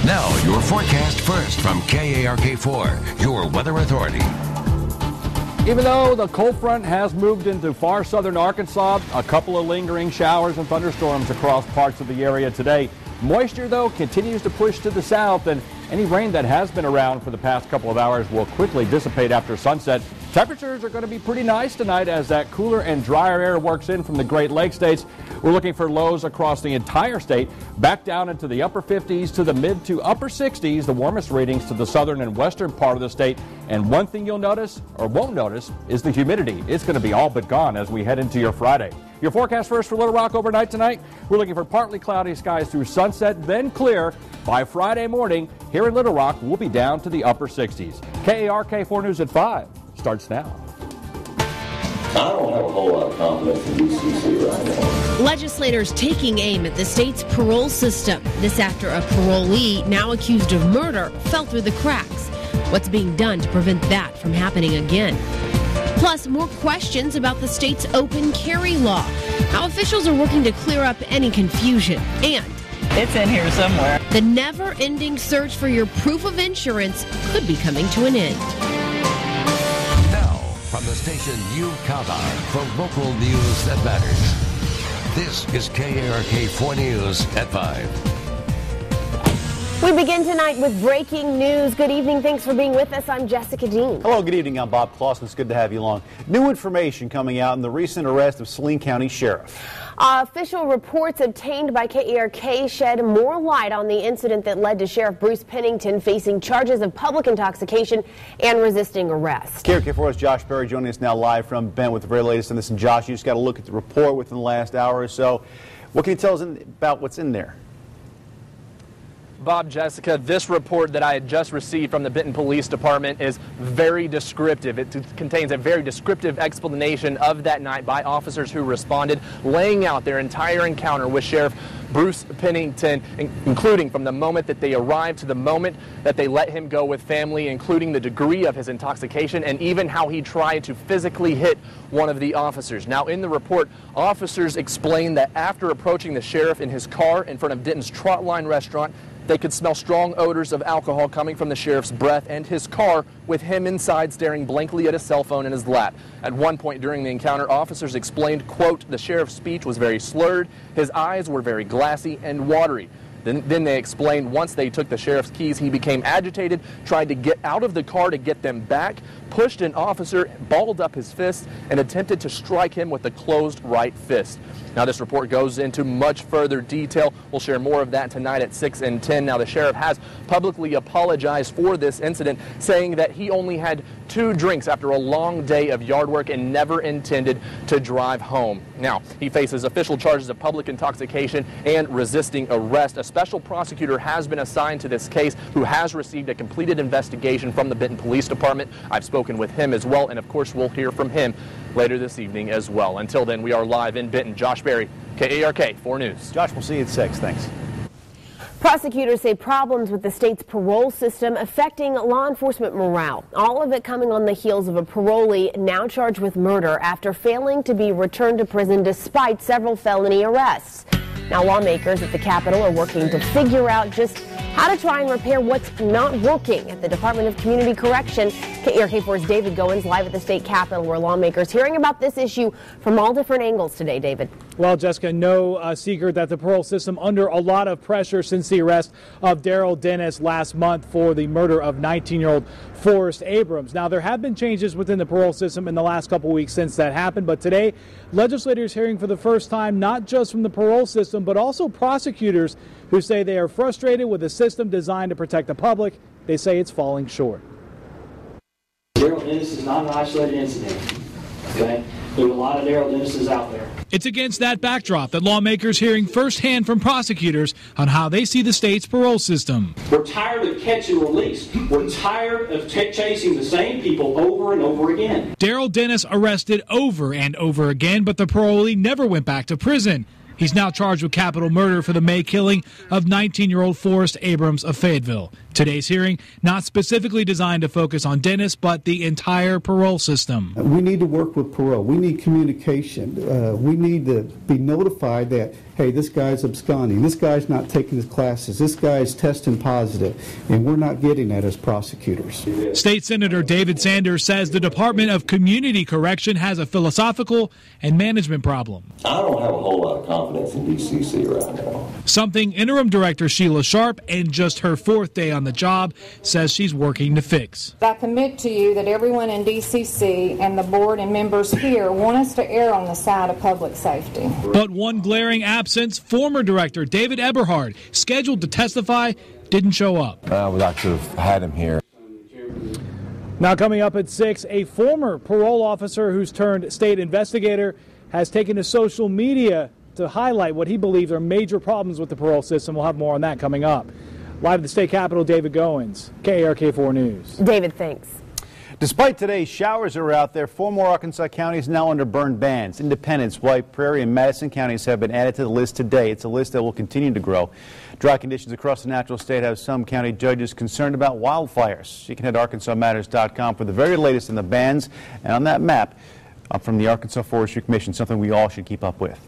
Now, your forecast first from KARK4, your weather authority. Even though the cold front has moved into far southern Arkansas, a couple of lingering showers and thunderstorms across parts of the area today. Moisture, though, continues to push to the south, and any rain that has been around for the past couple of hours will quickly dissipate after sunset. Temperatures are going to be pretty nice tonight as that cooler and drier air works in from the Great Lakes states. We're looking for lows across the entire state, back down into the upper 50s to the mid to upper 60s, the warmest readings to the southern and western part of the state. And one thing you'll notice, or won't notice, is the humidity. It's going to be all but gone as we head into your Friday. Your forecast first for Little Rock overnight tonight. We're looking for partly cloudy skies through sunset, then clear. By Friday morning, here in Little Rock, we'll be down to the upper 60s. KARK4 News at 5 starts now. I don't have a whole lot of confidence in DCC right now. Legislators taking aim at the state's parole system. This after a parolee now accused of murder fell through the cracks. What's being done to prevent that from happening again? Plus, more questions about the state's open carry law, how officials are working to clear up any confusion, and it's in here somewhere. The never-ending search for your proof of insurance could be coming to an end. Now, from the station you count on for local news that matters, this is KARK4 News at 5. We begin tonight with breaking news. Good evening. Thanks for being with us. I'm Jessica Dean. Hello, good evening. I'm Bob Clausen. It's good to have you along. New information coming out in the recent arrest of Saline County Sheriff. Official reports obtained by KARK shed more light on the incident that led to Sheriff Bruce Pennington facing charges of public intoxication and resisting arrest. KARK4's Josh Berry joining us now live from Bent with the very latest on this. And Josh, you just got to look at the report within the last hour or so. What can you tell us about what's in there? Bob, Jessica, this report that I had just received from the Benton Police Department is very descriptive. It contains a very descriptive explanation of that night by officers who responded, laying out their entire encounter with Sheriff Bruce Pennington, including from the moment that they arrived to the moment that they let him go with family, including the degree of his intoxication and even how he tried to physically hit one of the officers. Now, in the report, officers explained that after approaching the sheriff in his car in front of Denton's Trotline restaurant, they could smell strong odors of alcohol coming from the sheriff's breath and his car, with him inside staring blankly at a cell phone in his lap. At one point during the encounter, officers explained, quote, the sheriff's speech was very slurred, his eyes were very glassy and watery. Then they explained once they took the sheriff's keys, he became agitated, tried to get out of the car to get them back, pushed an officer, balled up his fist, and attempted to strike him with a closed right fist. Now, this report goes into much further detail. We'll share more of that tonight at 6 and 10. Now, the sheriff has publicly apologized for this incident, saying that he only had 2 drinks after a long day of yard work and never intended to drive home. Now, he faces official charges of public intoxication and resisting arrest. A special prosecutor has been assigned to this case who has received a completed investigation from the Benton Police Department. I've spoken with him as well, and of course, we'll hear from him later this evening as well. Until then, we are live in Benton. Josh Berry, KARK4 News. Josh, we'll see you at 6. Thanks. Prosecutors say problems with the state's parole system affecting law enforcement morale. All of it coming on the heels of a parolee now charged with murder after failing to be returned to prison despite several felony arrests. Now, lawmakers at the Capitol are working to figure out just how to try and repair what's not working at the Department of Community Correction. KARK4's David Goins live at the state Capitol, where lawmakers hearing about this issue from all different angles today. David. Well, Jessica, no secret that the parole system under a lot of pressure since the arrest of Daryl Dennis last month for the murder of 19-year-old Forrest Abrams. Now, there have been changes within the parole system in the last couple weeks since that happened, but today legislators hearing for the first time not just from the parole system but also prosecutors who say they are frustrated with a system designed to protect the public. They say it's falling short. Daryl Dennis is not an isolated incident. Okay? There are a lot of Daryl Dennises out there. It's against that backdrop that lawmakers hearing firsthand from prosecutors on how they see the state's parole system. We're tired of catch and release. We're tired of chasing the same people over and over again. Daryl Dennis arrested over and over again, but the parolee never went back to prison. He's now charged with capital murder for the May killing of 19-year-old Forrest Abrams of Fayetteville. Today's hearing not specifically designed to focus on Dennis, but the entire parole system. We need to work with parole. We need communication. We need to be notified that, hey, this guy's absconding, this guy's not taking his classes, this guy's testing positive, and we're not getting that as prosecutors. State Senator David Sanders says the Department of Community Correction has a philosophical and management problem. I don't have a whole lot of confidence in DCC right now. Something Interim Director Sheila Sharp, in just her 4th day on the job, says she's working to fix. I commit to you that everyone in DCC and the board and members here want us to err on the side of public safety. But one glaring absence, former Director David Eberhard, scheduled to testify, didn't show up. I would like to have had him here. Now coming up at 6, a former parole officer who's turned state investigator has taken to social media to highlight what he believes are major problems with the parole system. We'll have more on that coming up. Live at the state capitol, David Goins, KARK4 News. David, thanks. Despite today's showers that are out there, 4 more Arkansas counties now under burn bans. Independence, White Prairie, and Madison counties have been added to the list today. It's a list that will continue to grow. Dry conditions across the natural state have some county judges concerned about wildfires. You can head to ArkansasMatters.com for the very latest in the bans. And on that map, from the Arkansas Forestry Commission, something we all should keep up with.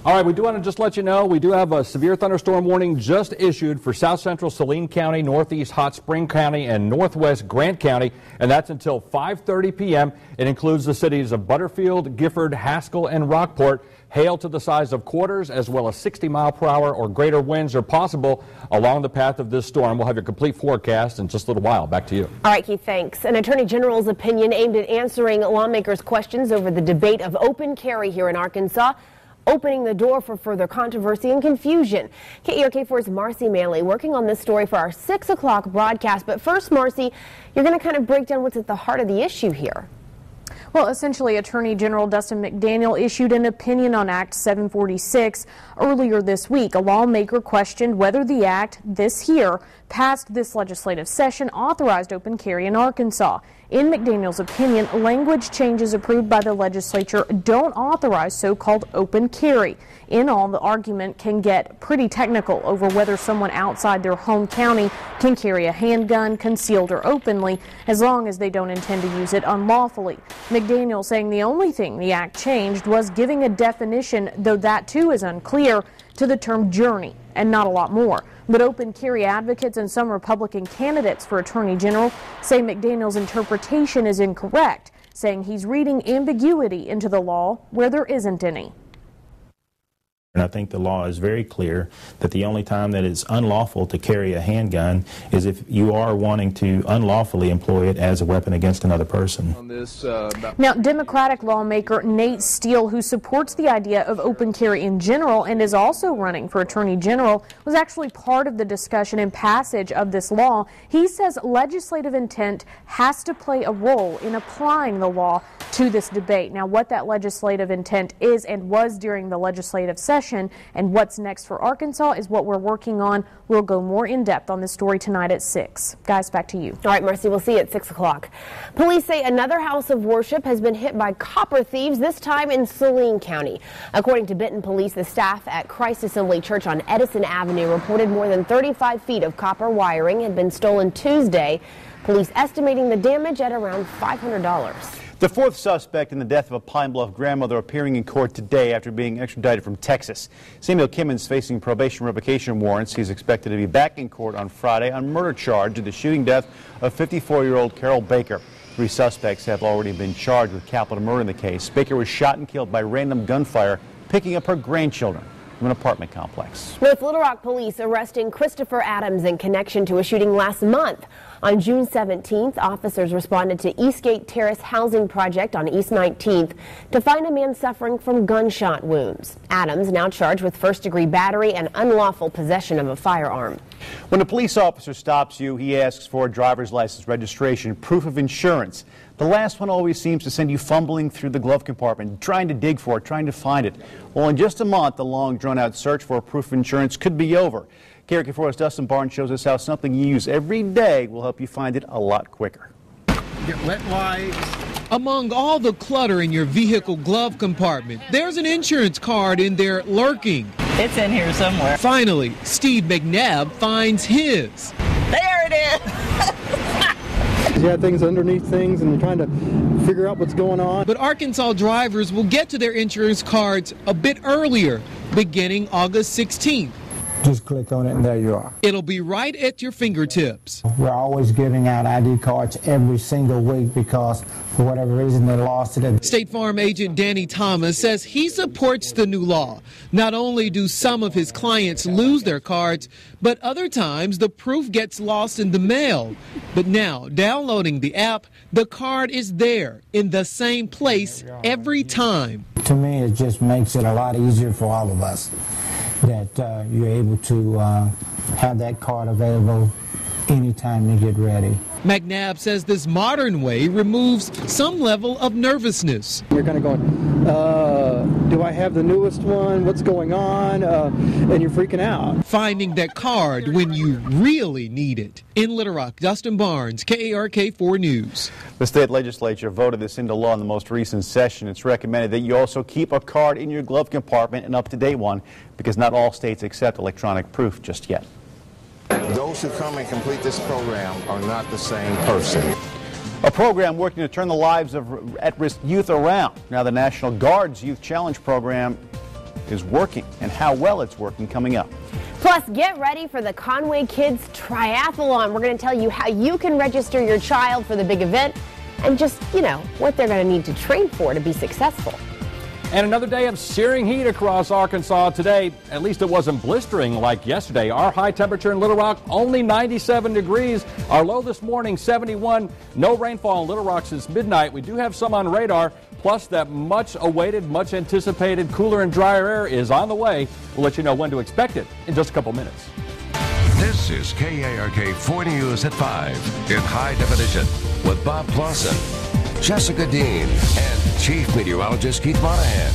All right, we do want to just let you know we do have a severe thunderstorm warning just issued for south central Saline County, northeast Hot Spring County, and northwest Grant County, and that's until 5:30 p.m. It includes the cities of Butterfield, Gifford, Haskell, and Rockport. Hail to the size of quarters, as well as 60-mile-per-hour or greater winds are possible along the path of this storm. We'll have your complete forecast in just a little while. Back to you. All right, Keith, thanks. An Attorney General's opinion aimed at answering lawmakers' questions over the debate of open carry here in Arkansas, opening the door for further controversy and confusion. KARK4's Marcy Manley working on this story for our 6 o'clock broadcast. But first, Marcy, you're going to kind of break down what's at the heart of the issue here. Well, essentially, Attorney General Dustin McDaniel issued an opinion on Act 746 earlier this week. A lawmaker questioned whether the act this year passed this legislative session authorized open carry in Arkansas. In McDaniel's opinion, language changes approved by the legislature don't authorize so-called open carry. In all, the argument can get pretty technical over whether someone outside their home county can carry a handgun, concealed or openly, as long as they don't intend to use it unlawfully. McDaniel saying the only thing the act changed was giving a definition, though that too is unclear, to the term journey, and not a lot more. But open carry advocates and some Republican candidates for Attorney General say McDaniel's interpretation is incorrect, saying he's reading ambiguity into the law where there isn't any. And I think the law is very clear that the only time that it's unlawful to carry a handgun is if you are wanting to unlawfully employ it as a weapon against another person. Now, Democratic lawmaker Nate Steele, who supports the idea of open carry in general and is also running for Attorney General, was actually part of the discussion and passage of this law. He says legislative intent has to play a role in applying the law to this debate. Now, what that legislative intent is and was during the legislative session and what's next for Arkansas is what we're working on. We'll go more in depth on this story tonight at 6. Guys, back to you. All right, Marcy, we'll see you at 6 o'clock. Police say another house of worship has been hit by copper thieves, this time in Saline County. According to Benton Police, the staff at Christ Assembly Church on Edison Avenue reported more than 35 feet of copper wiring had been stolen Tuesday. Police estimating the damage at around $500. The 4th suspect in the death of a Pine Bluff grandmother appearing in court today after being extradited from Texas. Samuel Kimmons facing probation revocation warrants. He's expected to be back in court on Friday on murder charge of the shooting death of 54-year-old Carol Baker. 3 suspects have already been charged with capital murder in the case. Baker was shot and killed by random gunfire picking up her grandchildren from an apartment complex. With Little Rock police arresting Christopher Adams in connection to a shooting last month. On June 17th, officers responded to Eastgate Terrace Housing Project on East 19th to find a man suffering from gunshot wounds. Adams now charged with first-degree battery and unlawful possession of a firearm. When a police officer stops you, he asks for a driver's license, registration, proof of insurance. The last one always seems to send you fumbling through the glove compartment, trying to dig for it, trying to find it. Well, in just a month, the long, drawn-out search for a proof of insurance could be over. KARK4's Dustin Barnes shows us how something you use every day will help you find it a lot quicker. Get wet wipes. Among all the clutter in your vehicle glove compartment, there's an insurance card in there lurking. It's in here somewhere. Finally, Steve McNabb finds his. There it is. You have things underneath things and you're trying to figure out what's going on. But Arkansas drivers will get to their insurance cards a bit earlier, beginning August 16th. Just click on it and there you are. It'll be right at your fingertips. We're always giving out ID cards every single week because for whatever reason they lost it. State Farm agent Danny Thomas says he supports the new law. Not only do some of his clients lose their cards, but other times the proof gets lost in the mail. But now, downloading the app, the card is there in the same place every time. To me, it just makes it a lot easier for all of us that you're able to have that card available anytime you get ready. McNabb says this modern way removes some level of nervousness. You're kind of going, do I have the newest one? What's going on? And you're freaking out. Finding that card when you really need it. In Little Rock, Dustin Barnes, KARK 4 News. The state legislature voted this into law in the most recent session. It's recommended that you also keep a card in your glove compartment, an up-to-date one, because not all states accept electronic proof just yet. Those who come and complete this program are not the same person. A program working to turn the lives of at-risk youth around. Now the National Guard's Youth Challenge program is working, and how well it's working coming up. Plus, get ready for the Conway Kids Triathlon. We're going to tell you how you can register your child for the big event and just, what they're going to need to train for to be successful. And another day of searing heat across Arkansas today. At least it wasn't blistering like yesterday. Our high temperature in Little Rock, only 97 degrees. Our low this morning, 71. No rainfall in Little Rock since midnight. We do have some on radar. Plus, that much-awaited, much-anticipated cooler and drier air is on the way. We'll let you know when to expect it in just a couple minutes. This is KARK 4 News at 5 in high definition with Bob Clausen, Jessica Dean, and Chief Meteorologist Keith Monahan.